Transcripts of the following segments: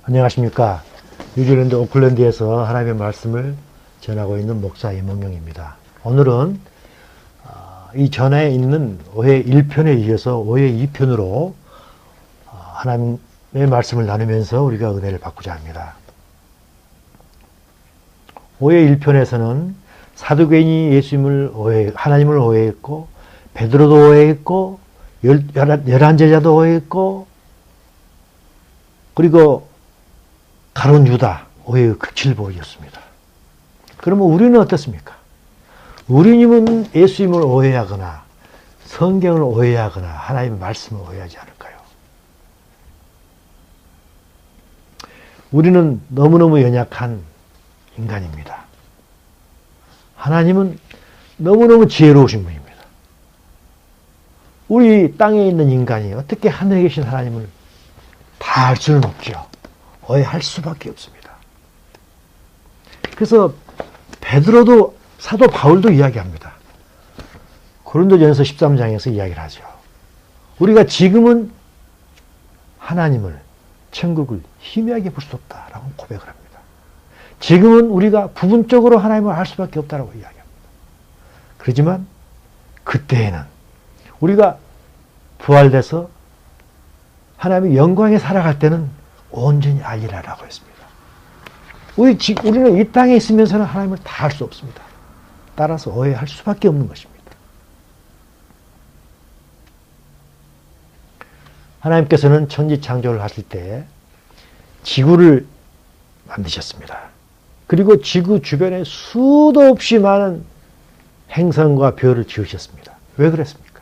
안녕하십니까. 뉴질랜드 오클랜드에서 하나님의 말씀을 전하고 있는 목사 이몽영입니다. 오늘은 이전에 있는 오해 1편에 이어서 오해 2편으로 하나님의 말씀을 나누면서 우리가 은혜를 받고자 합니다. 오해 1편에서는 사두개인이 하나님을 오해했고, 베드로도 오해했고, 열한 제자도 오해했고, 그리고 가룟 유다 오해의 극치를 보여줬습니다. 그러면 우리는 어떻습니까? 우리님은 예수님을 오해하거나 성경을 오해하거나 하나님의 말씀을 오해하지 않을까요? 우리는 너무너무 연약한 인간입니다. 하나님은 너무너무 지혜로우신 분입니다. 우리 땅에 있는 인간이 어떻게 하늘에 계신 하나님을 다 알 수는 없죠. 오해할 수밖에 없습니다. 그래서 베드로도 사도 바울도 이야기합니다. 고린도전서 13장에서 이야기를 하죠. 우리가 지금은 하나님을, 천국을 희미하게 볼 수 없다라고 고백을 합니다. 지금은 우리가 부분적으로 하나님을 알 수밖에 없다라고 이야기합니다. 그렇지만 그때에는 우리가 부활돼서 하나님의 영광에 살아갈 때는 온전히 알리라라고 했습니다. 우리는 이 땅에 있으면서는 하나님을 다 알 수 없습니다. 따라서 오해할 수밖에 없는 것입니다. 하나님께서는 천지 창조를 하실 때 지구를 만드셨습니다. 그리고 지구 주변에 수도 없이 많은 행성과 별을 지으셨습니다. 왜 그랬습니까?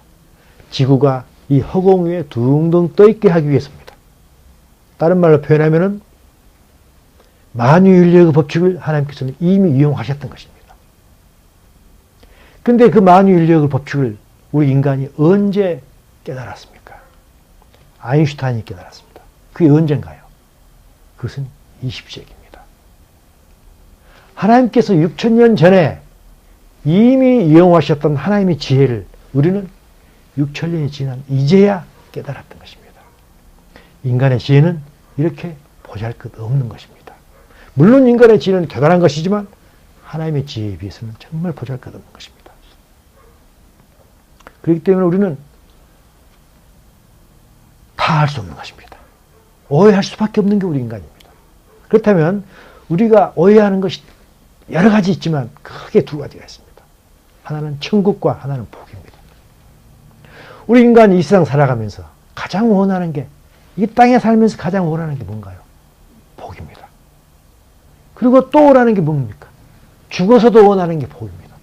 지구가 이 허공 위에 둥둥 떠있게 하기 위해서입니다. 다른 말로 표현하면 만유인력의 법칙을 하나님께서는 이미 이용하셨던 것입니다. 그런데 그 만유인력의 법칙을 우리 인간이 언제 깨달았습니까? 아인슈타인이 깨달았습니다. 그게 언젠가요? 그것은 20세기입니다. 하나님께서 6,000년 전에 이미 이용하셨던 하나님의 지혜를 우리는 6,000년이 지난 이제야 깨달았던 것입니다. 인간의 지혜는 이렇게 보잘것없는 것입니다. 물론 인간의 지혜는 대단한 것이지만 하나님의 지혜에 비해서는 정말 보잘것없는 것입니다. 그렇기 때문에 우리는 다 알 수 없는 것입니다. 오해할 수밖에 없는 게 우리 인간입니다. 그렇다면 우리가 오해하는 것이 여러 가지 있지만 크게 두 가지가 있습니다. 하나는 천국과 하나는 복입니다. 우리 인간이 이 세상 살아가면서 가장 원하는 게, 이 땅에 살면서 가장 원하는 게 뭔가요? 복입니다. 그리고 또 원하는 게 뭡니까? 죽어서도 원하는 게 복입니다.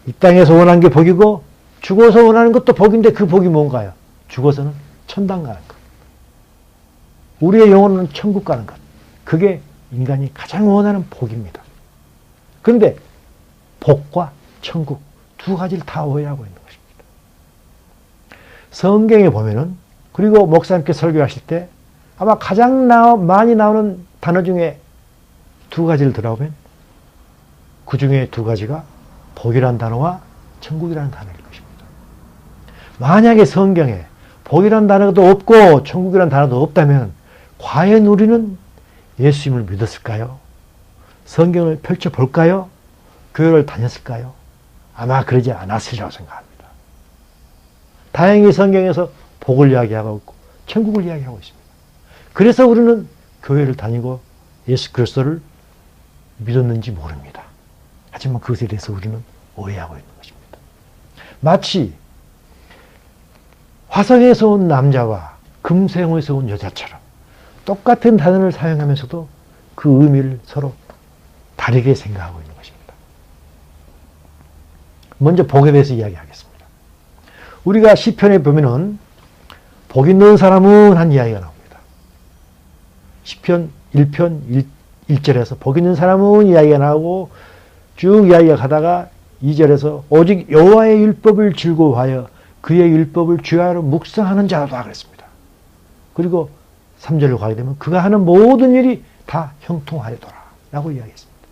이 땅에서 원하는 게 복이고 죽어서 원하는 것도 복인데 그 복이 뭔가요? 죽어서는 천당 가는 것. 우리의 영혼은 천국 가는 것. 그게 인간이 가장 원하는 복입니다. 그런데 복과 천국 두 가지를 다 오해하고 있는 것입니다. 성경에 보면은, 그리고 목사님께 설교하실 때 아마 가장 많이 나오는 단어 중에 두 가지를 들어보면 그 중에 두 가지가 복이라는 단어와 천국이라는 단어일 것입니다. 만약에 성경에 복이라는 단어도 없고 천국이라는 단어도 없다면 과연 우리는 예수님을 믿었을까요? 성경을 펼쳐볼까요? 교회를 다녔을까요? 아마 그러지 않았으리라고 생각합니다. 다행히 성경에서 복을 이야기하고 있고 천국을 이야기하고 있습니다. 그래서 우리는 교회를 다니고 예수 그리스도를 믿었는지 모릅니다. 하지만 그것에 대해서 우리는 오해하고 있는 것입니다. 마치 화성에서 온 남자와 금세용에서 온 여자처럼 똑같은 단어를 사용하면서도 그 의미를 서로 다르게 생각하고 있는 것입니다. 먼저 복에 대해서 이야기하겠습니다. 우리가 시편에 보면은 복 있는 사람은 한 이야기가 나옵니다. 시편 1편 1절에서 복 있는 사람은 이야기가 나오고 쭉 이야기가 가다가 2절에서 오직 여호와의 율법을 즐거워하여 그의 율법을 주야로 묵상하는 자다 그랬습니다. 그리고 3절로 가게 되면 그가 하는 모든 일이 다 형통하리더라 라고 이야기했습니다.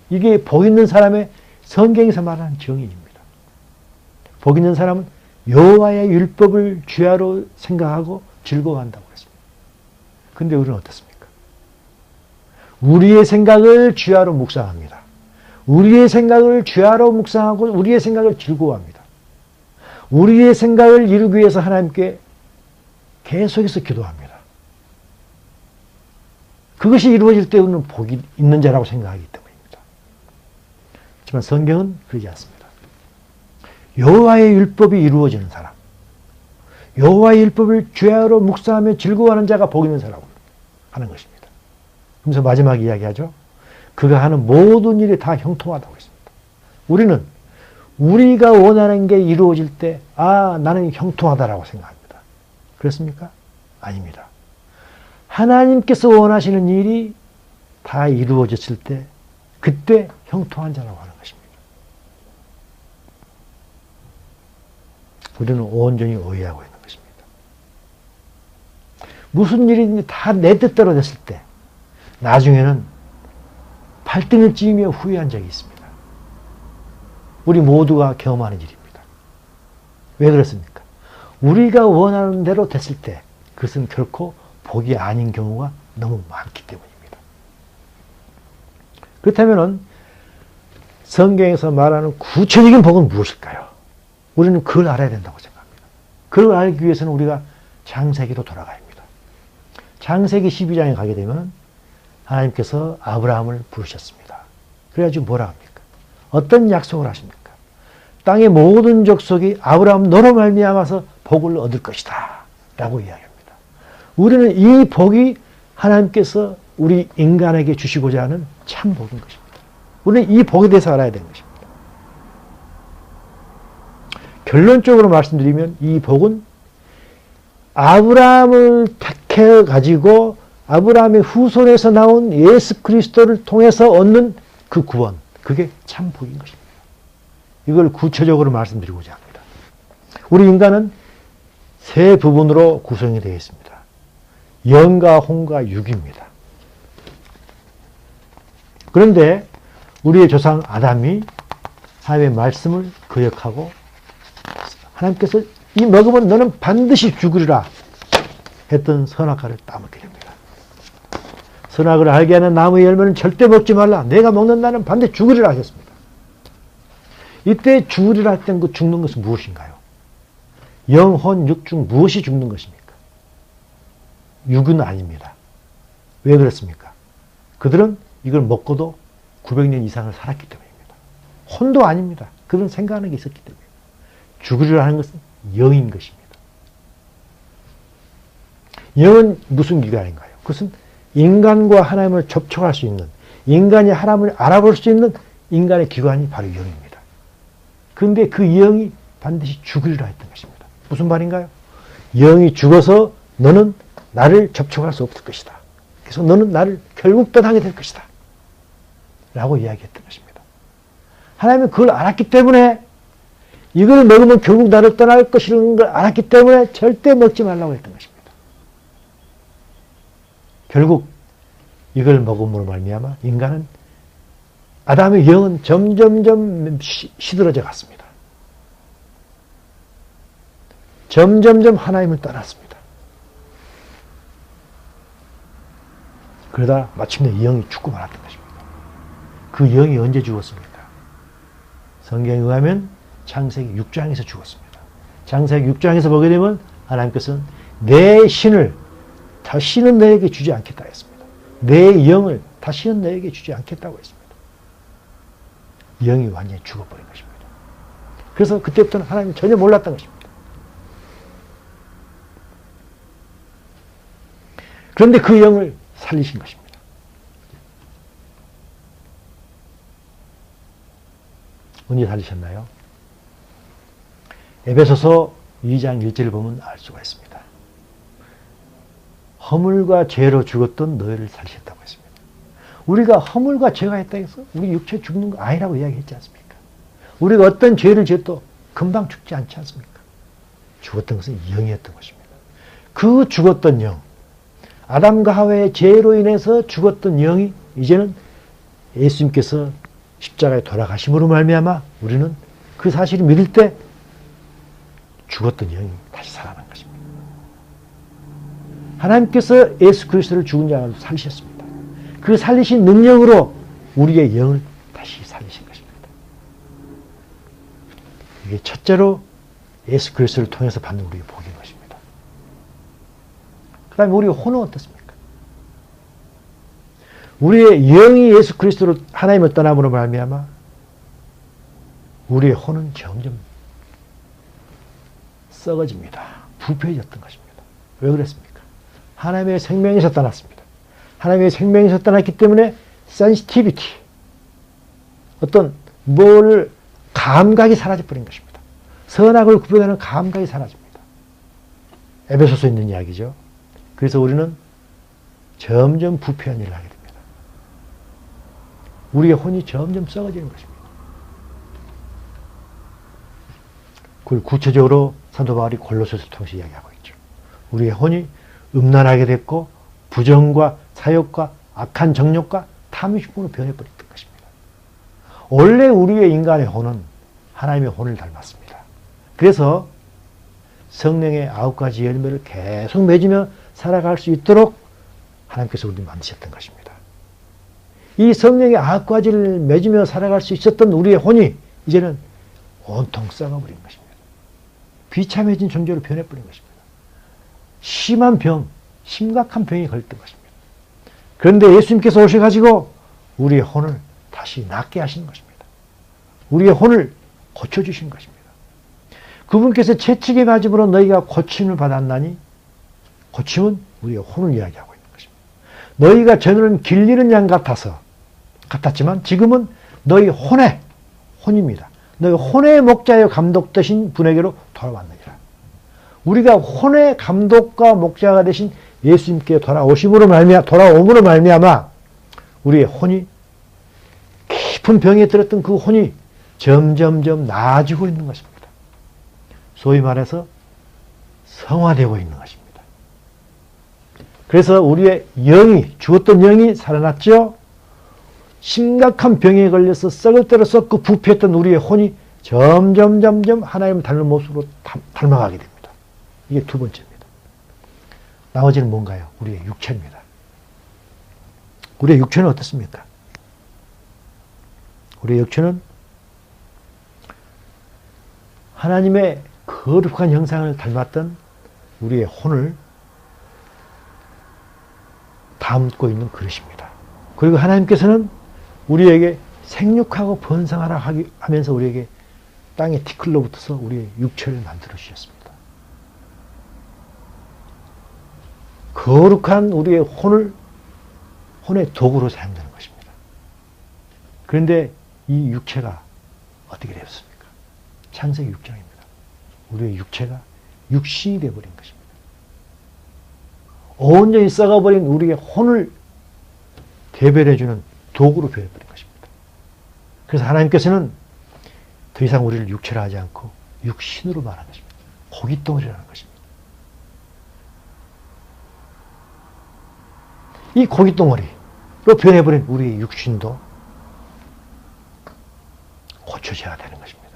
이게 복 있는 사람의 성경에서 말하는 정의입니다. 복 있는 사람은 여호와의 율법을 주야로 생각하고 즐거워한다고 했습니다. 근데 우리는 어떻습니까? 우리의 생각을 주야로 묵상합니다. 우리의 생각을 주야로 묵상하고 우리의 생각을 즐거워합니다. 우리의 생각을 이루기 위해서 하나님께 계속해서 기도합니다. 그것이 이루어질 때 우리는 복이 있는 자라고 생각하기 때문입니다. 하지만 성경은 그러지 않습니다. 여호와의 율법이 이루어지는 사람, 여호와의 율법을 주야로 묵상하며 즐거워하는 자가 복 있는 사람이라고 하는 것입니다. 그래서 마지막 이야기하죠. 그가 하는 모든 일이 다 형통하다고 했습니다. 우리는 우리가 원하는 게 이루어질 때 나는 형통하다라고 생각합니다. 그렇습니까? 아닙니다. 하나님께서 원하시는 일이 다 이루어졌을 때 그때 형통한 자라고 하는 것입니다. 우리는 온전히 오해하고 있는 것입니다. 무슨 일이든지 다 내 뜻대로 됐을 때 나중에는 발등을 찌며 후회한 적이 있습니다. 우리 모두가 경험하는 일입니다. 왜 그렇습니까? 우리가 원하는 대로 됐을 때 그것은 결코 복이 아닌 경우가 너무 많기 때문입니다. 그렇다면 성경에서 말하는 구체적인 복은 무엇일까요? 우리는 그걸 알아야 된다고 생각합니다. 그걸 알기 위해서는 우리가 창세기로 돌아가야 합니다. 창세기 12장에 가게 되면 하나님께서 아브라함을 부르셨습니다. 그래가지고 뭐라 합니까? 어떤 약속을 하십니까? 땅의 모든 족속이 아브라함 너로 말미암아서 복을 얻을 것이다 라고 이야기합니다. 우리는 이 복이 하나님께서 우리 인간에게 주시고자 하는 참 복인 것입니다. 우리는 이 복에 대해서 알아야 되는 것입니다. 결론적으로 말씀드리면 이 복은 아브라함을 택해 가지고 아브라함의 후손에서 나온 예수 그리스도를 통해서 얻는 그 구원, 그게 참 복인 것입니다. 이걸 구체적으로 말씀드리고자 합니다. 우리 인간은 세 부분으로 구성이 되어 있습니다. 영과 혼과 육입니다. 그런데 우리의 조상 아담이 하나님의 말씀을 거역하고 하나님께서 이 먹으면 너는 반드시 죽으리라 했던 선악과를 따먹게 됩니다. 선악을 알게 하는 나무의 열매는 절대 먹지 말라. 내가 먹는 날은 반드시 죽으리라 하셨습니다. 이때 죽으리라 했던 그 죽는 것은 무엇인가요? 영, 혼, 육 중 무엇이 죽는 것입니까? 육은 아닙니다. 왜 그렇습니까? 그들은 이걸 먹고도 900년 이상을 살았기 때문입니다. 혼도 아닙니다. 그들은 생각하는 게 있었기 때문입니다. 죽으리라 하는 것은 영인 것입니다. 영은 무슨 기관인가요? 그것은 인간과 하나님을 접촉할 수 있는, 인간이 하나님을 알아볼 수 있는 인간의 기관이 바로 영입니다. 그런데 그 영이 반드시 죽으리라 했던 것입니다. 무슨 말인가요? 영이 죽어서 너는 나를 접촉할 수 없을 것이다. 그래서 너는 나를 결국 떠나게 될 것이다. 라고 이야기했던 것입니다. 하나님은 그걸 알았기 때문에 이걸 먹으면 결국 나를 떠날 것이라는 걸 알았기 때문에 절대 먹지 말라고 했던 것입니다. 결국 이걸 먹음으로 말미암아 인간은 아담의 영은 점점점 시들어져 갔습니다. 점점점 하나님을 떠났습니다. 그러다 마침내 이 영이 죽고 말았던 것입니다. 그 영이 언제 죽었습니까? 성경에 의하면 창세기 6장에서 죽었습니다. 창세기 6장에서 보게 되면 하나님께서는 내 신을 다시는 너에게 주지 않겠다 했습니다. 내 영을 다시는 너에게 주지 않겠다고 했습니다. 영이 완전히 죽어버린 것입니다. 그래서 그때부터는 하나님을 전혀 몰랐던 것입니다. 그런데 그 영을 살리신 것입니다. 언제 살리셨나요? 에베소서 2장 1절을 보면 알 수가 있습니다. 허물과 죄로 죽었던 너희를 살리셨다고 했습니다. 우리가 허물과 죄가 있다 해서 우리 육체 죽는 거 아니라고 이야기했지 않습니까? 우리가 어떤 죄를 지어도 금방 죽지 않지 않습니까? 죽었던 것은 영이었던 것입니다. 그 죽었던 영, 아담과 하와의 죄로 인해서 죽었던 영이 이제는 예수님께서 십자가에 돌아가심으로 말미암아 우리는 그 사실을 믿을 때 죽었던 영이 다시 살아난 것입니다. 하나님께서 예수 그리스도를 죽은 자 가운데 살리셨습니다. 그 살리신 능력으로 우리의 영을 다시 살리신 것입니다. 이게 첫째로 예수 그리스도를 통해서 받는 우리의 복인 것입니다. 그 다음에 우리의 혼은 어떻습니까? 우리의 영이 예수 그리스도로 하나님을 떠남으로 말미암아 우리의 혼은 점점 썩어집니다. 부패해졌던 것입니다. 왜 그랬습니까? 하나님의 생명에서 떠났습니다. 하나님의 생명에서 떠났기 때문에 센시티비티, 어떤 뭘 감각이 사라져버린 것입니다. 선악을 구별하는 감각이 사라집니다. 에베소서에 있는 이야기죠. 그래서 우리는 점점 부패한 일을 하게 됩니다. 우리의 혼이 점점 썩어지는 것입니다. 그걸 구체적으로 사도 바울이 골로새서를 통해서 이야기하고 있죠. 우리의 혼이 음란하게 됐고 부정과 사욕과 악한 정욕과 탐심으로 변해버렸던 것입니다. 원래 우리의 인간의 혼은 하나님의 혼을 닮았습니다. 그래서 성령의 9가지 열매를 계속 맺으며 살아갈 수 있도록 하나님께서 우리를 만드셨던 것입니다. 이 성령의 9가지를 맺으며 살아갈 수 있었던 우리의 혼이 이제는 온통 썩어버린 것입니다. 비참해진 존재로 변해버린 것입니다. 심한 병, 심각한 병이 걸렸던 것입니다. 그런데 예수님께서 오셔가지고 우리의 혼을 다시 낫게 하신 것입니다. 우리의 혼을 고쳐주신 것입니다. 그분께서 채찍에 맞음으로 너희가 고침을 받았나니, 고침은 우리의 혼을 이야기하고 있는 것입니다. 너희가 전에는 길리는 양 같았지만 지금은 너희 혼입니다. 너희 혼의 목자여 감독 되신 분에게로 돌아왔느니라. 우리가 혼의 감독과 목자가 되신 예수님께 돌아옴으로 말미암아 우리의 혼이, 깊은 병에 들었던 그 혼이 점점점 나아지고 있는 것입니다. 소위 말해서 성화되고 있는 것입니다. 그래서 우리의 영이, 죽었던 영이 살아났죠. 심각한 병에 걸려서 썩을 대로 썩고 부패했던 우리의 혼이 점점 하나님을 닮는 모습으로 닮아가게 됩니다. 이게 두 번째입니다. 나머지는 뭔가요? 우리의 육체입니다. 우리의 육체는 어떻습니까? 우리의 육체는 하나님의 거룩한 형상을 닮았던 우리의 혼을 담고 있는 그릇입니다. 그리고 하나님께서는 우리에게 생육하고 번성하라 하면서 우리에게 땅에 티끌로 붙어서 우리의 육체를 만들어 주셨습니다. 거룩한 우리의 혼의 도구로 사용되는 것입니다. 그런데 이 육체가 어떻게 되었습니까? 창세기 6장입니다. 우리의 육체가 육신이 되어버린 것입니다. 온전히 썩어버린 우리의 혼을 대변해주는 도구로 변해버린 것입니다. 그래서 하나님께서는 더 이상 우리를 육체로 하지 않고 육신으로 말하는 것입니다. 고깃덩어리라는 것입니다. 이 고깃덩어리로 변해버린 우리의 육신도 고쳐져야 되는 것입니다.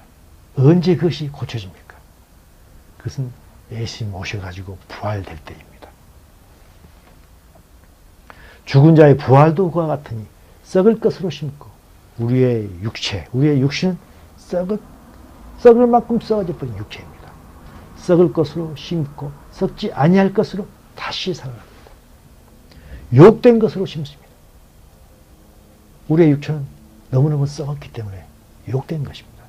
언제 그것이 고쳐집니까? 그것은 예수님 오셔가지고 부활될 때입니다. 죽은 자의 부활도 그와 같으니 썩을 것으로 심고 우리의 육체, 우리의 육신은 썩을 만큼 썩어져 버린 육체입니다. 썩을 것으로 심고 썩지 아니할 것으로 다시 살아납니다. 욕된 것으로 심습니다. 우리의 육체는 너무너무 썩었기 때문에 욕된 것입니다.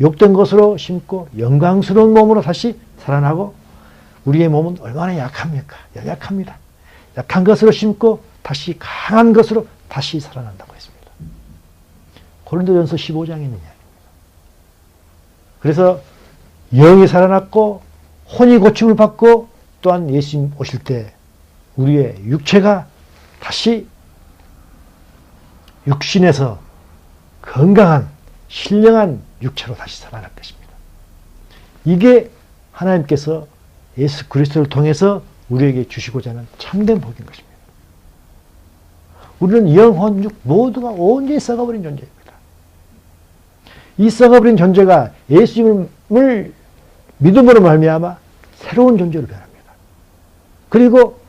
욕된 것으로 심고 영광스러운 몸으로 다시 살아나고, 우리의 몸은 얼마나 약합니까? 연약합니다. 약한 것으로 심고 다시 강한 것으로 다시 살아난다고 했습니다. 고린도전서 15장에 있는 이야기입니다. 그래서 영이 살아났고 혼이 고침을 받고 또한 예수님 오실 때 우리의 육체가 다시 육신에서 건강한 신령한 육체로 다시 살아날 것입니다. 이게 하나님께서 예수 그리스도를 통해서 우리에게 주시고자 하는 참된 복인 것입니다. 우리는 영혼, 육 모두가 온전히 썩어버린 존재입니다. 이 썩어버린 존재가 예수님을 믿음으로 말미암아 새로운 존재로 변합니다. 그리고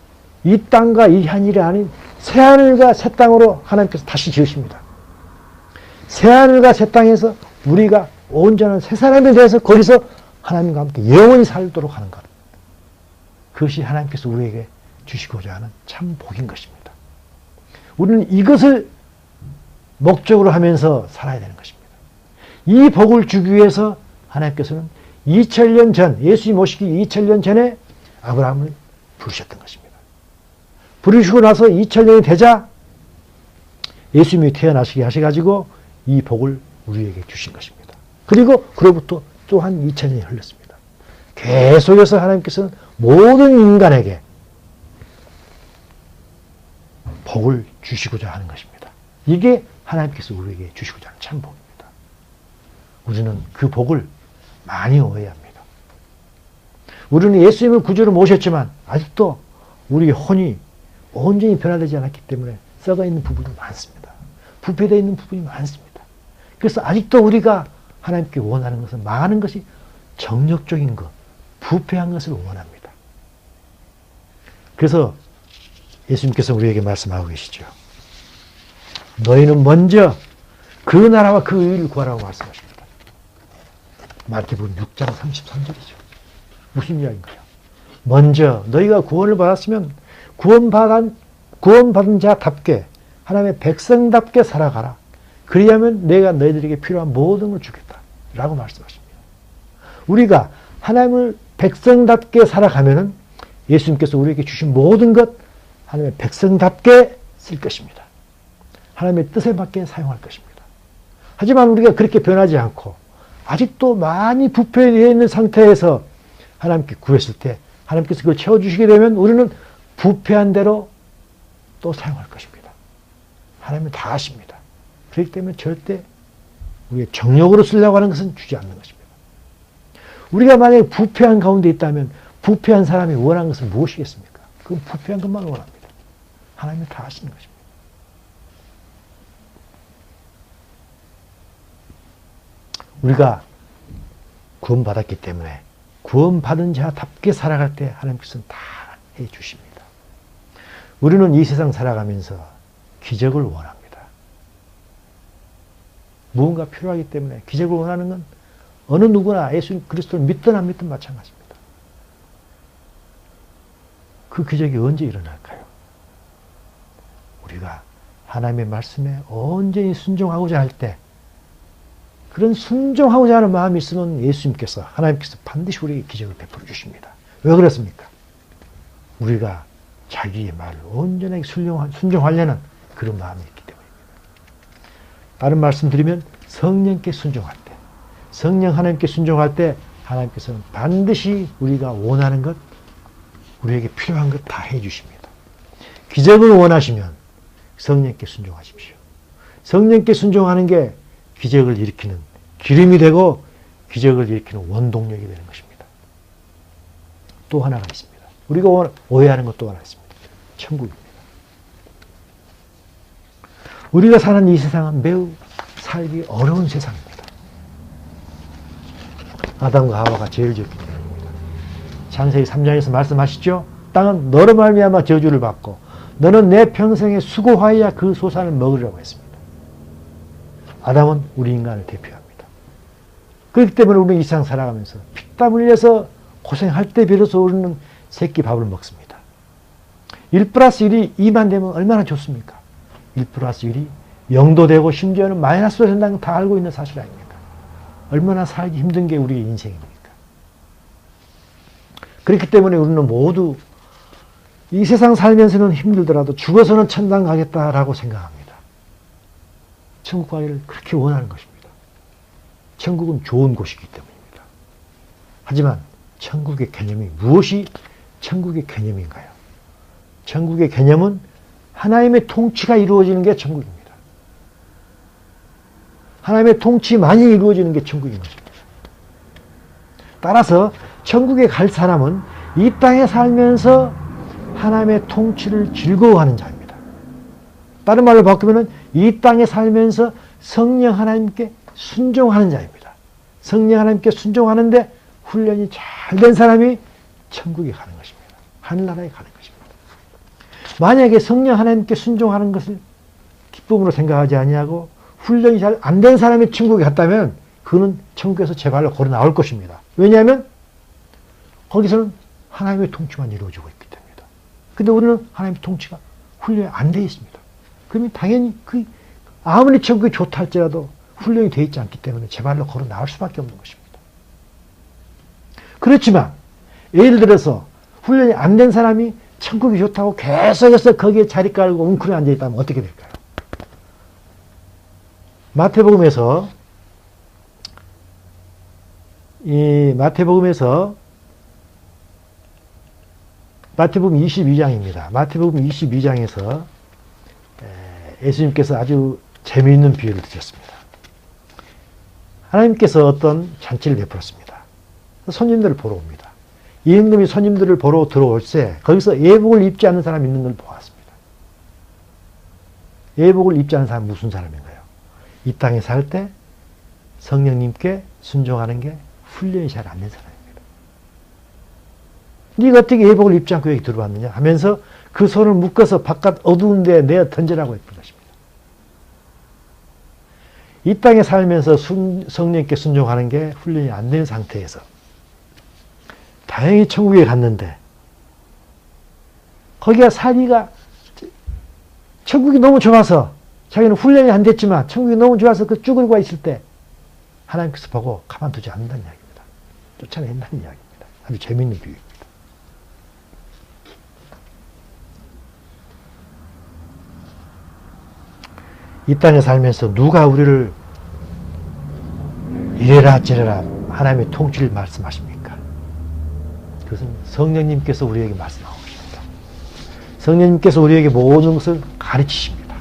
이 땅과 이 하늘이 아닌 새하늘과 새 땅으로 하나님께서 다시 지으십니다. 새하늘과 새 땅에서 우리가 온전한 새 사람에 대해서 거기서 하나님과 함께 영원히 살도록 하는 것. 그것이 하나님께서 우리에게 주시고자 하는 참 복인 것입니다. 우리는 이것을 목적으로 하면서 살아야 되는 것입니다. 이 복을 주기 위해서 하나님께서는 2000년 전, 예수님 오시기 2000년 전에 아브라함을 부르셨던 것입니다. 부르시고 나서 2000년이 되자 예수님이 태어나시게 하셔가지고 이 복을 우리에게 주신 것입니다. 그리고 그로부터 또한 2000년이 흘렀습니다. 계속해서 하나님께서는 모든 인간에게 복을 주시고자 하는 것입니다. 이게 하나님께서 우리에게 주시고자 하는 참 복입니다. 우리는 그 복을 많이 오해합니다. 우리는 예수님을 구주로 모셨지만 아직도 우리 혼이 온전히 변화되지 않았기 때문에 썩어 있는 부분이 많습니다. 부패되어 있는 부분이 많습니다. 그래서 아직도 우리가 하나님께 원하는 것은 많은 것이 정력적인 것, 부패한 것을 원합니다. 그래서 예수님께서 우리에게 말씀하고 계시죠. 너희는 먼저 그 나라와 그 의를 구하라고 말씀하십니다. 마태복음 6장 33절이죠. 무슨 이야기인가요? 먼저 너희가 구원을 받았으면 구원받은 자답게 하나님의 백성답게 살아가라. 그리하면 내가 너희들에게 필요한 모든 걸 주겠다. 라고 말씀하십니다. 우리가 하나님을 백성답게 살아가면은 예수님께서 우리에게 주신 모든 것 하나님의 백성답게 쓸 것입니다. 하나님의 뜻에 맞게 사용할 것입니다. 하지만 우리가 그렇게 변하지 않고 아직도 많이 부패되어 있는 상태에서 하나님께 구했을 때 하나님께서 그걸 채워주시게 되면 우리는 부패한 대로 또 사용할 것입니다. 하나님은 다 아십니다. 그렇기 때문에 절대 우리의 정력으로 쓰려고 하는 것은 주지 않는 것입니다. 우리가 만약에 부패한 가운데 있다면 부패한 사람이 원하는 것은 무엇이겠습니까? 그건 부패한 것만 원합니다. 하나님은 다 아시는 것입니다. 우리가 구원받았기 때문에 구원받은 자답게 살아갈 때 하나님께서는 다 해주십니다. 우리는 이 세상 살아가면서 기적을 원합니다. 무언가 필요하기 때문에 기적을 원하는 건 어느 누구나 예수 그리스도를 믿든 안 믿든 마찬가지입니다. 그 기적이 언제 일어날까요? 우리가 하나님의 말씀에 온전히 순종하고자 할 때 그런 순종하고자 하는 마음이 있으면 예수님께서 하나님께서 반드시 우리에게 기적을 베풀어 주십니다. 왜 그렇습니까? 우리가 자기의 말을 온전하게 순종하려는 그런 마음이 있기 때문입니다. 다른 말씀 드리면 성령께 순종할 때, 성령 하나님께 순종할 때 하나님께서는 반드시 우리가 원하는 것, 우리에게 필요한 것 다 해주십니다. 기적을 원하시면 성령께 순종하십시오. 성령께 순종하는 게 기적을 일으키는 기름이 되고 기적을 일으키는 원동력이 되는 것입니다. 또 하나가 있습니다. 우리가 오해하는 것 또 하나 있습니다. 천국입니다. 우리가 사는 이 세상은 매우 살기 어려운 세상입니다. 아담과 하와가 죄를 지었기 때문입니다. 창세기 3장에서 말씀하시죠. 땅은 너로 말미암아 저주를 받고 너는 내 평생에 수고하여야 그 소산을 먹으리라고 했습니다. 아담은 우리 인간을 대표합니다. 그렇기 때문에 우리는 이 세상 살아가면서 피땀 흘려서 고생할 때 비로소 우리는 새끼 밥을 먹습니다. 1+1이 2만 되면 얼마나 좋습니까? 1+1이 0도 되고 심지어는 마이너스도 된다는 건 다 알고 있는 사실 아닙니까? 얼마나 살기 힘든 게 우리의 인생입니까? 그렇기 때문에 우리는 모두 이 세상 살면서는 힘들더라도 죽어서는 천당 가겠다라고 생각합니다. 천국 가기를 그렇게 원하는 것입니다. 천국은 좋은 곳이기 때문입니다. 하지만 천국의 개념이 무엇이 천국의 개념인가요? 천국의 개념은 하나님의 통치가 이루어지는 게 천국입니다. 하나님의 통치만이 이루어지는 게 천국인 것입니다. 따라서 천국에 갈 사람은 이 땅에 살면서 하나님의 통치를 즐거워하는 자입니다. 다른 말로 바꾸면 이 땅에 살면서 성령 하나님께 순종하는 자입니다. 성령 하나님께 순종하는데 훈련이 잘 된 사람이 천국에 가는 것입니다. 하늘나라에 가는 것입니다. 만약에 성령 하나님께 순종하는 것을 기쁨으로 생각하지 아니하고 훈련이 잘 안 된 사람이 천국에 갔다면 그는 천국에서 제 발로 걸어 나올 것입니다. 왜냐하면 거기서는 하나님의 통치만 이루어지고 있기 때문이다. 근데 우리는 하나님의 통치가 훈련이 안 되어 있습니다. 그러면 당연히 아무리 천국이 좋다 할지라도 훈련이 되어 있지 않기 때문에 제 발로 걸어 나올 수밖에 없는 것입니다. 그렇지만 예를 들어서 훈련이 안 된 사람이 천국이 좋다고 계속해서 거기에 자리 깔고 웅크려 앉아있다면 어떻게 될까요? 마태복음에서 마태복음 22장입니다. 마태복음 22장에서 예수님께서 아주 재미있는 비유를 드렸습니다. 하나님께서 어떤 잔치를 베풀었습니다. 손님들을 보러 옵니다. 임금이 손님들을 보러 들어올 때 거기서 예복을 입지 않는 사람이 있는 걸 보았습니다. 예복을 입지 않는 사람은 무슨 사람인가요? 이 땅에 살 때 성령님께 순종하는 게 훈련이 잘 안 된 사람입니다. 네가 어떻게 예복을 입지 않고 여기 들어왔느냐 하면서 그 손을 묶어서 바깥 어두운 데에 내어 던지라고 했던 것입니다. 이 땅에 살면서 성령님께 순종하는 게 훈련이 안 된 상태에서 다행히 천국에 갔는데 거기가 살기가 천국이 너무 좋아서 자기는 훈련이 안 됐지만 천국이 너무 좋아서 그 쭈그리고 있을 때 하나님께서 보고 가만두지 않는다는 이야기입니다. 쫓아낸다는 이야기입니다. 아주 재미있는 비유입니다. 이 땅에 살면서 누가 우리를 이래라 저래라 하나님의 통치를 말씀하십니까? 그것은 성령님께서 우리에게 말씀하고 계십니다. 성령님께서 우리에게 모든 것을 가르치십니다.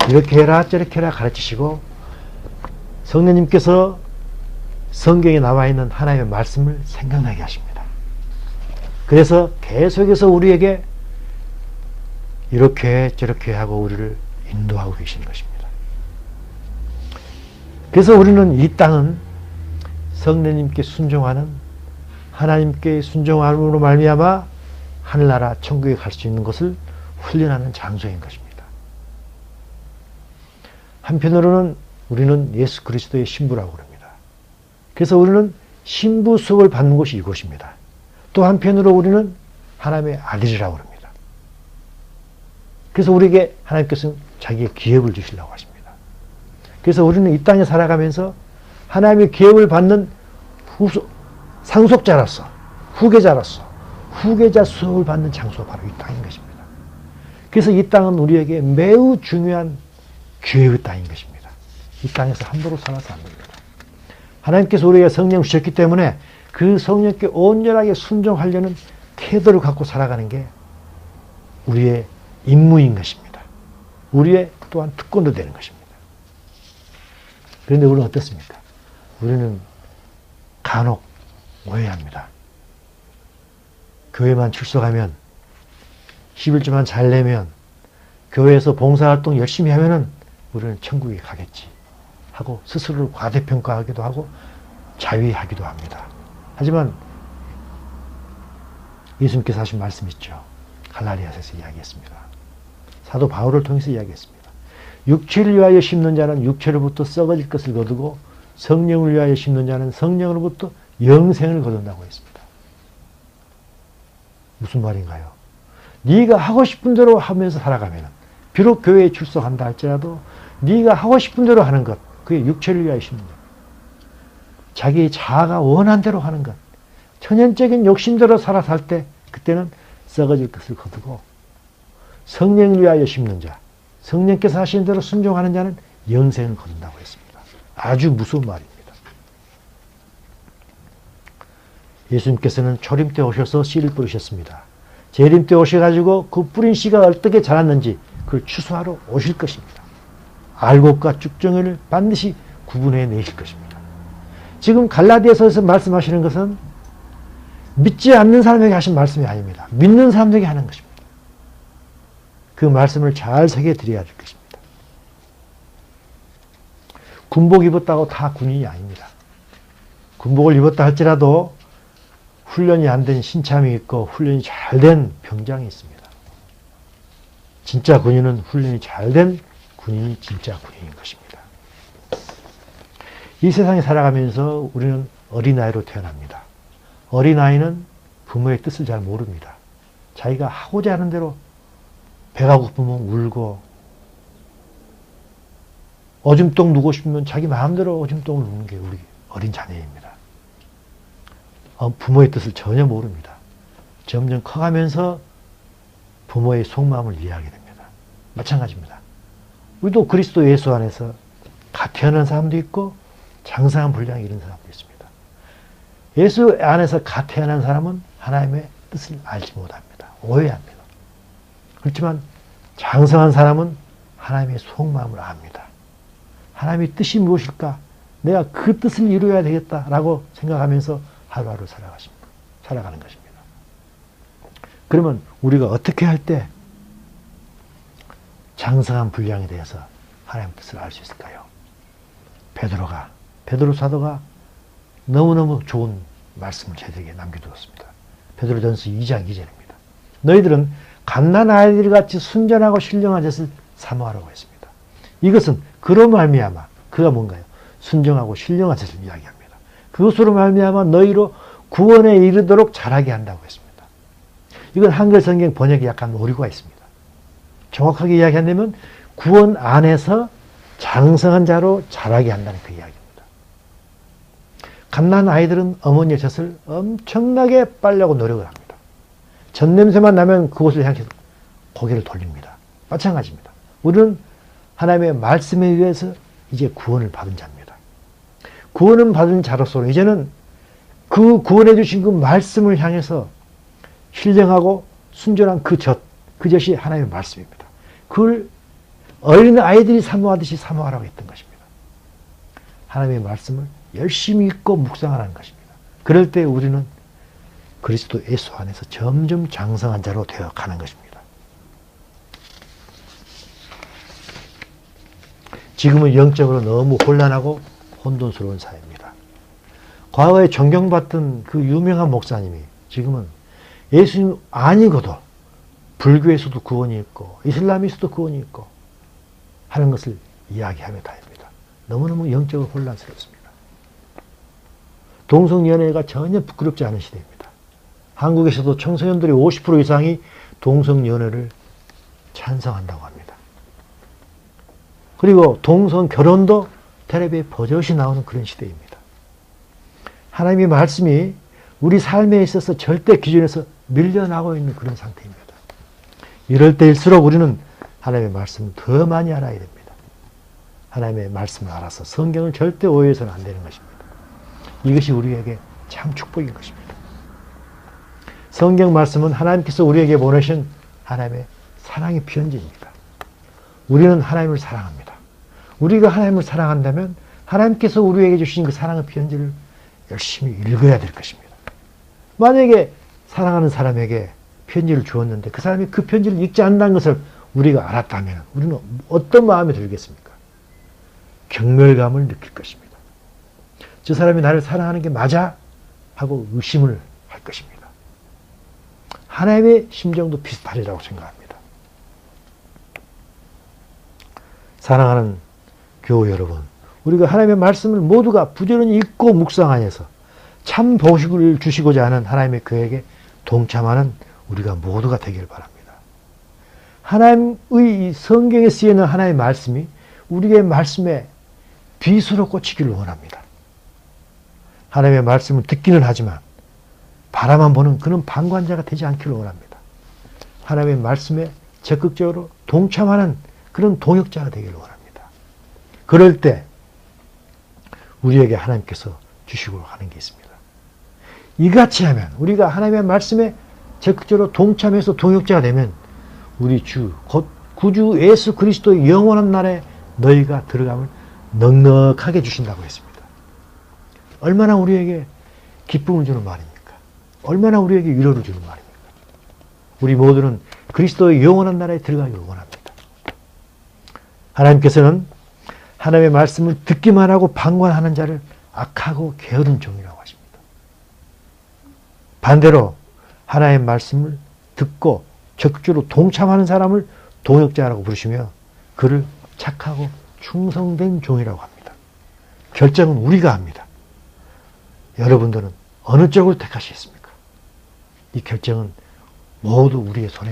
이렇게 해라 저렇게 해라 가르치시고 성령님께서 성경에 나와 있는 하나님의 말씀을 생각나게 하십니다. 그래서 계속해서 우리에게 이렇게 저렇게 하고 우리를 인도하고 계시는 것입니다. 그래서 우리는 이 땅은 성령님께 순종하는 하나님께 순종함으로 말미암아 하늘나라 천국에 갈 수 있는 것을 훈련하는 장소인 것입니다. 한편으로는 우리는 예수 그리스도의 신부라고 그럽니다. 그래서 우리는 신부 수업을 받는 곳이 이곳입니다. 또 한편으로 우리는 하나님의 아들이라고 합니다. 그래서 우리에게 하나님께서는 자기의 기업을 주시려고 하십니다. 그래서 우리는 이 땅에 살아가면서 하나님의 기업을 받는 상속자로서 후계자로서 후계자 수업을 받는 장소가 바로 이 땅인 것입니다. 그래서 이 땅은 우리에게 매우 중요한 기회의 땅인 것입니다. 이 땅에서 함부로 살아서 안 됩니다. 하나님께서 우리에게 성령 주셨기 때문에 그 성령께 온전하게 순종하려는 태도를 갖고 살아가는 게 우리의 임무인 것입니다. 우리의 또한 특권도 되는 것입니다. 그런데 우리는 어떻습니까? 우리는 간혹 오해합니다. 교회만 출석하면 11조만 잘 내면 교회에서 봉사활동 열심히 하면은 우리는 천국에 가겠지 하고 스스로를 과대평가하기도 하고 자위하기도 합니다. 하지만 예수님께서 하신 말씀 있죠. 갈라디아서에서 이야기했습니다. 사도 바울을 통해서 이야기했습니다. 육체를 위하여 심는 자는 육체로부터 썩어질 것을 거두고 성령을 위하여 심는 자는 성령으로부터 영생을 거둔다고 했습니다. 무슨 말인가요? 네가 하고 싶은 대로 하면서 살아가면 비록 교회에 출석한다 할지라도 네가 하고 싶은 대로 하는 것 그게 육체를 위하여 심는 것 자기의 자아가 원한 대로 하는 것 천연적인 욕심대로 살아 살 때 그때는 썩어질 것을 거두고 성령을 위하여 심는 자 성령께서 하시는 대로 순종하는 자는 영생을 거둔다고 했습니다. 아주 무서운 말입니다. 예수님께서는 초림 때 오셔서 씨를 뿌리셨습니다. 재림 때 오셔가지고 그 뿌린 씨가 어떻게 자랐는지 그걸 추수하러 오실 것입니다. 알곡과 쭉정이를 반드시 구분해 내실 것입니다. 지금 갈라디아서에서 말씀하시는 것은 믿지 않는 사람에게 하신 말씀이 아닙니다. 믿는 사람에게 하는 것입니다. 그 말씀을 잘 새겨 드려야 될 것입니다. 군복 입었다고 다 군인이 아닙니다. 군복을 입었다 할지라도 훈련이 안 된 신참이 있고 훈련이 잘 된 병장이 있습니다. 진짜 군인은 훈련이 잘 된 군인이 진짜 군인인 것입니다. 이 세상에 살아가면서 우리는 어린아이로 태어납니다. 어린아이는 부모의 뜻을 잘 모릅니다. 자기가 하고자 하는 대로 배가 고프면 울고 오줌똥 누고 싶으면 자기 마음대로 오줌똥을 누는 게 우리 어린 자녀입니다. 부모의 뜻을 전혀 모릅니다. 점점 커가면서 부모의 속마음을 이해하게 됩니다. 마찬가지입니다. 우리도 그리스도 예수 안에서 갓 태어난 사람도 있고 장성한 분량이 이런 사람도 있습니다. 예수 안에서 갓 태어난 사람은 하나님의 뜻을 알지 못합니다. 오해합니다. 그렇지만 장성한 사람은 하나님의 속마음을 압니다. 하나님의 뜻이 무엇일까? 내가 그 뜻을 이루어야 되겠다라고 생각하면서 하루하루 살아가는 것입니다. 그러면 우리가 어떻게 할 때 장성한 분량에 대해서 하나님의 뜻을 알 수 있을까요? 베드로 사도가 너무너무 좋은 말씀을 저에게 남겨두었습니다. 베드로전서 2장 2절입니다. 너희들은 갓난 아이들 같이 순전하고 신령한 젖을 사모하라고 했습니다. 이것은 그로 말미암아, 그가 뭔가요? 순정하고 신령한 젖을 이야기합니다. 그것으로 말미암아 너희로 구원에 이르도록 자라게 한다고 했습니다. 이건 한글 성경 번역에 약간 오류가 있습니다. 정확하게 이야기한다면 구원 안에서 장성한 자로 자라게 한다는 그 이야기입니다. 갓난 아이들은 어머니의 젖을 엄청나게 빨려고 노력을 합니다. 젖 냄새만 나면 그곳을 향해서 고개를 돌립니다. 마찬가지입니다. 우리는 하나님의 말씀에 의해서 이제 구원을 받은 자입니다. 구원을 받은 자로서 이제는 그 구원해 주신 그 말씀을 향해서 신령하고 순전한 그 젖이 하나님의 말씀입니다. 그걸 어린 아이들이 사모하듯이 사모하라고 했던 것입니다. 하나님의 말씀을 열심히 읽고 묵상하라는 것입니다. 그럴 때 우리는 그리스도 예수 안에서 점점 장성한 자로 되어 가는 것입니다. 지금은 영적으로 너무 혼란하고 혼돈스러운 사회입니다. 과거에 존경받던 그 유명한 목사님이 지금은 예수님 아니고도 불교에서도 구원이 있고 이슬람에서도 구원이 있고 하는 것을 이야기하며 다닙니다. 너무너무 영적으로 혼란스럽습니다. 동성연애가 전혀 부끄럽지 않은 시대입니다. 한국에서도 청소년들의 50% 이상이 동성연애를 찬성한다고 합니다. 그리고 동성결혼도 텔레비에 버젓이 나오는 그런 시대입니다. 하나님의 말씀이 우리 삶에 있어서 절대 기준에서 밀려나고 있는 그런 상태입니다. 이럴 때일수록 우리는 하나님의 말씀을 더 많이 알아야 됩니다. 하나님의 말씀을 알아서 성경을 절대 오해해서는 안 되는 것입니다. 이것이 우리에게 참 축복인 것입니다. 성경 말씀은 하나님께서 우리에게 보내신 하나님의 사랑의 편지입니다. 우리는 하나님을 사랑합니다. 우리가 하나님을 사랑한다면 하나님께서 우리에게 주신 그 사랑의 편지를 열심히 읽어야 될 것입니다. 만약에 사랑하는 사람에게 편지를 주었는데 그 사람이 그 편지를 읽지 않는다는 것을 우리가 알았다면 우리는 어떤 마음이 들겠습니까? 경멸감을 느낄 것입니다. 저 사람이 나를 사랑하는 게 맞아? 하고 의심을 할 것입니다. 하나님의 심정도 비슷하리라고 생각합니다. 사랑하는 교우 여러분, 우리가 하나님의 말씀을 모두가 부지런히 읽고 묵상하여서 참 보식을 주시고자 하는 하나님의 그에게 동참하는 우리가 모두가 되기를 바랍니다. 하나님의 성경에 쓰이는 하나님의 말씀이 우리의 말씀에 빛으로 꽂히기를 원합니다. 하나님의 말씀을 듣기는 하지만 바라만 보는 그런 방관자가 되지 않기를 원합니다. 하나님의 말씀에 적극적으로 동참하는 그런 동역자가 되기를 원합니다. 그럴 때 우리에게 하나님께서 주시고 하는 게 있습니다. 이같이 하면 우리가 하나님의 말씀에 적극적으로 동참해서 동역자가 되면 우리 주, 곧 구주 예수 그리스도의 영원한 날에 너희가 들어감을 넉넉하게 주신다고 했습니다. 얼마나 우리에게 기쁨을 주는 말입니까? 얼마나 우리에게 위로를 주는 말입니까? 우리 모두는 그리스도의 영원한 나라에 들어가기를 원합니다. 하나님께서는 하나님의 말씀을 듣기만 하고 방관하는 자를 악하고 게으른 종이라고 하십니다. 반대로 하나님의 말씀을 듣고 적극적으로 동참하는 사람을 동역자라고 부르시며 그를 착하고 충성된 종이라고 합니다. 결정은 우리가 합니다. 여러분들은 어느 쪽을 택하시겠습니까? 이 결정은 모두 우리의 손에